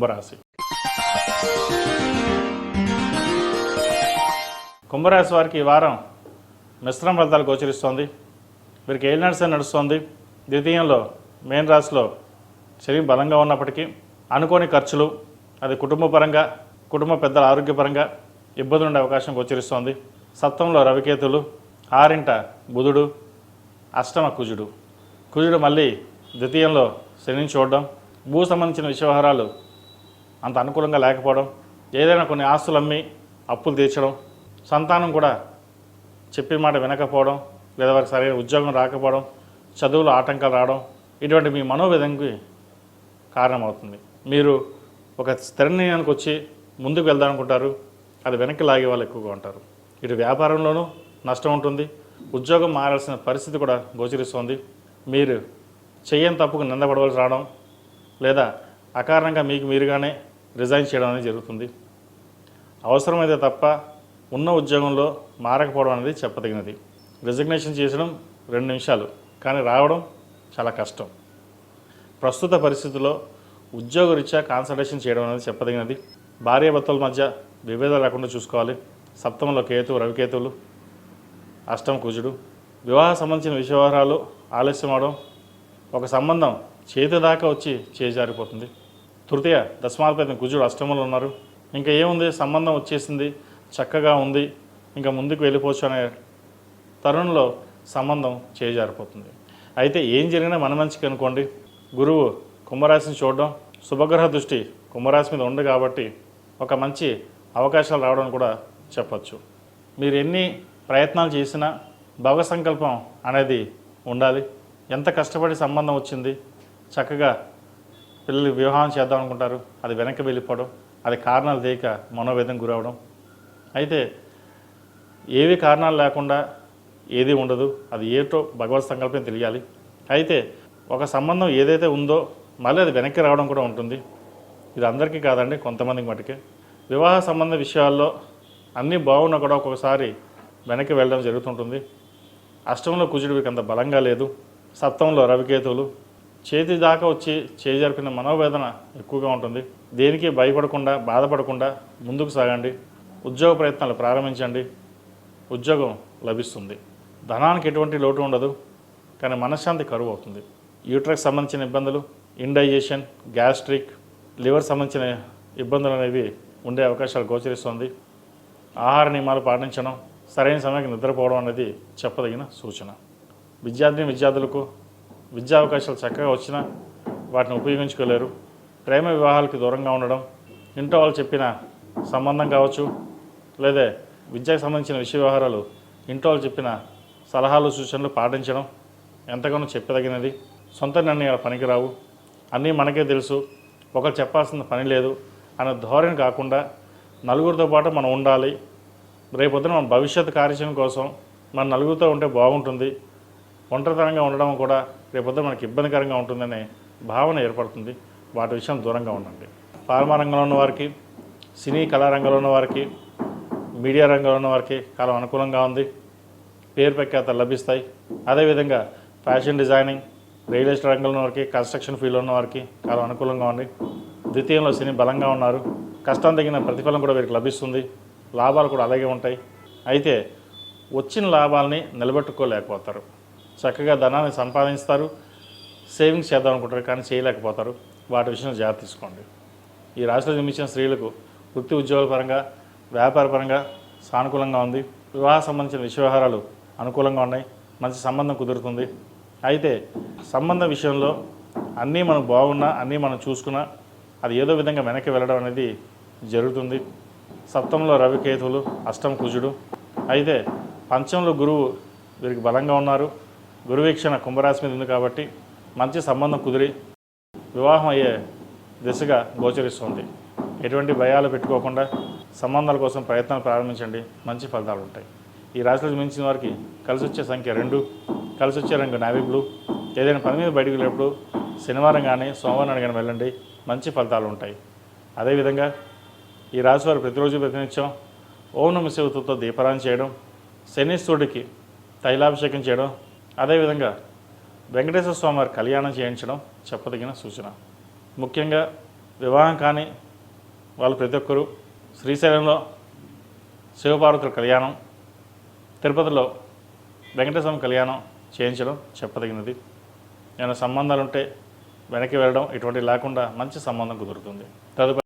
కుంభరాశి. కుంభరాశి వారికి ఈ వారం మిశ్రమ ఫలితాలు గోచరిస్తోంది. వీరికి ఏలినాటి నడుస్తోంది. ద్వితీయంలో మేన్ రాశిలో శని బలంగా ఉన్నప్పటికీ అనుకోని ఖర్చులు, అది కుటుంబపరంగా, కుటుంబ పెద్దల ఆరోగ్యపరంగా ఇబ్బందులు ఉండే అవకాశం గోచరిస్తోంది. సప్తమంలో రవికేతులు, ఆరింట బుధుడు, అష్టమ కుజుడు. కుజుడు మళ్ళీ ద్వితీయంలో శనిని చూడడం, భూ సంబంధించిన విషయవహారాలు అంత అనుకూలంగా లేకపోవడం, ఏదైనా కొన్ని ఆస్తులు అమ్మి అప్పులు తీర్చడం, సంతానం కూడా చెప్పిన మాట వినకపోవడం, లేదా వారికి సరైన ఉద్యోగం రాకపోవడం, చదువులో ఆటంకాలు రావడం, ఇటువంటి మీ మనోవేదనకి కారణమవుతుంది. మీరు ఒక స్థిర నిర్ణయానికి వచ్చి ముందుకు వెళ్దామనుకుంటారు, అది వెనక్కి లాగే వాళ్ళు ఎక్కువగా ఉంటారు. ఇటు వ్యాపారంలోనూ నష్టం ఉంటుంది, ఉద్యోగం మారాల్సిన పరిస్థితి కూడా గోచరిస్తోంది. మీరు చేయని తప్పుకు నిందపడవలసి రావడం, లేదా అకారణంగా మీకు మీరుగానే రిజైన్ చేయడం అనేది జరుగుతుంది. అవసరమైతే తప్ప ఉన్న ఉద్యోగంలో మారకపోవడం అనేది చెప్పదగినది. రిజిగ్నేషన్ చేసడం 2 నిమిషాలు, కానీ రావడం చాలా కష్టం. ప్రస్తుత పరిస్థితుల్లో ఉద్యోగరీత్యా కాన్సన్ట్రేషన్ చేయడం అనేది చెప్పదగినది. భార్యాభర్తల మధ్య విభేదాలు లేకుండా చూసుకోవాలి. సప్తమంలో కేతు, రవికేతువులు, అష్టమ కుజుడు. వివాహ సంబంధించిన విషయవహారాలు ఆలస్యం అవడం, ఒక సంబంధం చేతి దాకా వచ్చి చేజారిపోతుంది. తృతీయ దశమాధిపతి కుజుడు అష్టమంలో ఉన్నారు. ఇంకా ఏముంది, సంబంధం వచ్చేసింది, చక్కగా ఉంది, ఇంకా ముందుకు వెళ్ళిపోవచ్చు అనే తరుణంలో సంబంధం చేజారిపోతుంది. అయితే ఏం జరిగినా మన మంచికి అనుకోండి. గురువు కుంభరాశిని చూడడం, శుభగ్రహ దృష్టి కుంభరాశి మీద ఉంది కాబట్టి ఒక మంచి అవకాశాలు రావడం కూడా చెప్పచ్చు. మీరు ఎన్ని ప్రయత్నాలు చేసినా భవ సంకల్పం అనేది ఉండాలి. ఎంత కష్టపడి సంబంధం వచ్చింది, చక్కగా పిల్లలు వివాహం చేద్దాం అనుకుంటారు, అది వెనక్కి వెళ్ళిపోవడం, అది కారణాలు తెలియక మనోవేదన గురవడం. అయితే ఏవి కారణాలు లేకుండా ఏది ఉండదు, అది ఏటో భగవత్ సంకల్పం తెలియాలి. అయితే ఒక సంబంధం ఏదైతే ఉందో మళ్ళీ అది వెనక్కి రావడం కూడా ఉంటుంది. ఇది అందరికీ కాదండి, కొంతమందికి మటుకే. వివాహ సంబంధ విషయాల్లో అన్నీ బాగున్నా కూడా ఒక్కొక్కసారి వెనక్కి వెళ్ళడం జరుగుతుంటుంది. అష్టంలో కుజుడికి అంత బలంగా లేదు. సప్తంలో రవికేతువులు, చేతి దాకా వచ్చి చేజరిపిన మనోవేదన ఎక్కువగా ఉంటుంది. దేనికి భయపడకుండా, బాధపడకుండా ముందుకు సాగండి. ఉద్యోగ ప్రయత్నాలు ప్రారంభించండి, ఉద్యోగం లభిస్తుంది. ధనానికి ఎటువంటి లోటు ఉండదు, కానీ మనశ్శాంతి కరువు అవుతుంది. యూట్రస్ సంబంధించిన ఇబ్బందులు, ఇండైజెషన్, గ్యాస్ట్రిక్, లివర్ సంబంధించిన ఇబ్బందులు అనేవి ఉండే అవకాశాలు గోచరిస్తుంది. ఆహార నియమాలు పాటించడం, సరైన సమయానికి నిద్రపోవడం అనేది చెప్పదగిన సూచన. విద్యార్థులకు విద్యా అవకాశాలు చక్కగా వచ్చినా వాటిని ఉపయోగించుకోలేరు. ప్రేమ వివాహాలకి దూరంగా ఉండడం, ఇంట్లో వాళ్ళు చెప్పిన సంబంధం కావచ్చు, లేదా విద్యకు సంబంధించిన విషయ వ్యవహారాలు ఇంట్లో వాళ్ళు చెప్పిన సలహాలు సూచనలు పాటించడం ఎంతగానో చెప్పదగినది. సొంత నిర్ణయాలు పనికిరావు, అన్నీ మనకే తెలుసు, ఒకరు చెప్పాల్సిన పని లేదు అనే ధోరణి కాకుండా నలుగురితో పాటు మనం ఉండాలి. రేపొద్దున మన భవిష్యత్ కార్యాచరణ కోసం మన నలుగురితో ఉంటే బాగుంటుంది, ఒంటరితనంగా ఉండడం కూడా రేపొద్దున మనకి ఇబ్బందికరంగా ఉంటుందనే భావన ఏర్పడుతుంది. వాటి విషయం దూరంగా ఉండండి. ఫార్మా రంగంలో ఉన్న వారికి, సినీ కళారంగంలో ఉన్న వారికి, మీడియా రంగంలో ఉన్న వారికి కాలం అనుకూలంగా ఉంది. పేరు ప్రఖ్యాతలు లభిస్తాయి. అదేవిధంగా ఫ్యాషన్ డిజైనింగ్, రియల్ ఎస్టేట్ రంగంలో ఉన్న వారికి, కన్స్ట్రక్షన్ ఫీల్డ్లో ఉన్న వారికి కాలం అనుకూలంగా ఉంది. ద్వితీయంలో శని బలంగా ఉన్నారు. కష్టం తగిన ప్రతిఫలం కూడా వీరికి లభిస్తుంది. లాభాలు కూడా అలాగే ఉంటాయి. అయితే వచ్చిన లాభాలని నిలబెట్టుకోలేకపోతారు. చక్కగా ధనాన్ని సంపాదిస్తారు, సేవింగ్స్ చేద్దాం అనుకుంటారు, కానీ చేయలేకపోతారు. వాటి విషయంలో జాగ్రత్త తీసుకోండి. ఈ రాశిలో జన్మించిన స్త్రీలకు వృత్తి ఉద్యోగాల పరంగా, వ్యాపార పరంగా సానుకూలంగా ఉంది. వివాహ సంబంధించిన విషయ వ్యవహారాలు అనుకూలంగా ఉన్నాయి. మంచి సంబంధం కుదురుతుంది. అయితే సంబంధం విషయంలో అన్నీ మనం బాగున్నా, అన్నీ మనం చూసుకున్నా అది ఏదో విధంగా వెనక్కి వెళ్ళడం అనేది జరుగుతుంది. సప్తంలో రవికేతువులు, అష్టమ కుజుడు. అయితే పంచంలో గురువు వీరికి బలంగా ఉన్నారు. గురువీక్షణ కుంభరాశి మీద ఉంది కాబట్టి మంచి సంబంధం కుదిరి వివాహం అయ్యే దిశగా గోచరిస్తుంది. ఎటువంటి భయాలు పెట్టుకోకుండా సంబంధాల కోసం ప్రయత్నాలు ప్రారంభించండి, మంచి ఫలితాలు ఉంటాయి. ఈ రాశిలో మించిన వారికి కలిసి వచ్చే సంఖ్య 2, కలిసి వచ్చే రంగు నావీ బ్లూ. ఏదైనా పని మీద బయటకు వెళ్ళినప్పుడు శనివారం కానీ సోమవారం కానీ వెళ్ళండి, మంచి ఫలితాలు ఉంటాయి. అదేవిధంగా ఈ రాశి వారు ప్రతిరోజు ప్రతినిత్యం ఓం నమః శివాయతో దీపారాధన చేయడం, శనీశ్వరుడికి తైలాభిషేకం చేయడం, అదేవిధంగా వెంకటేశ్వర స్వామి వారి కళ్యాణం చేయించడం చెప్పదగిన సూచన. ముఖ్యంగా వివాహం కానీ వాళ్ళు ప్రతి ఒక్కరూ శ్రీశైలంలో శివపార్వతుల కళ్యాణం, తిరుపతిలో వెంకటేశ్వర కళ్యాణం చేయించడం చెప్పదగినది. ఏమైనా సంబంధాలు ఉంటే వెనక్కి వెళ్ళడం ఇటువంటి లేకుండా మంచి సంబంధం కుదురుతుంది. తదుపరి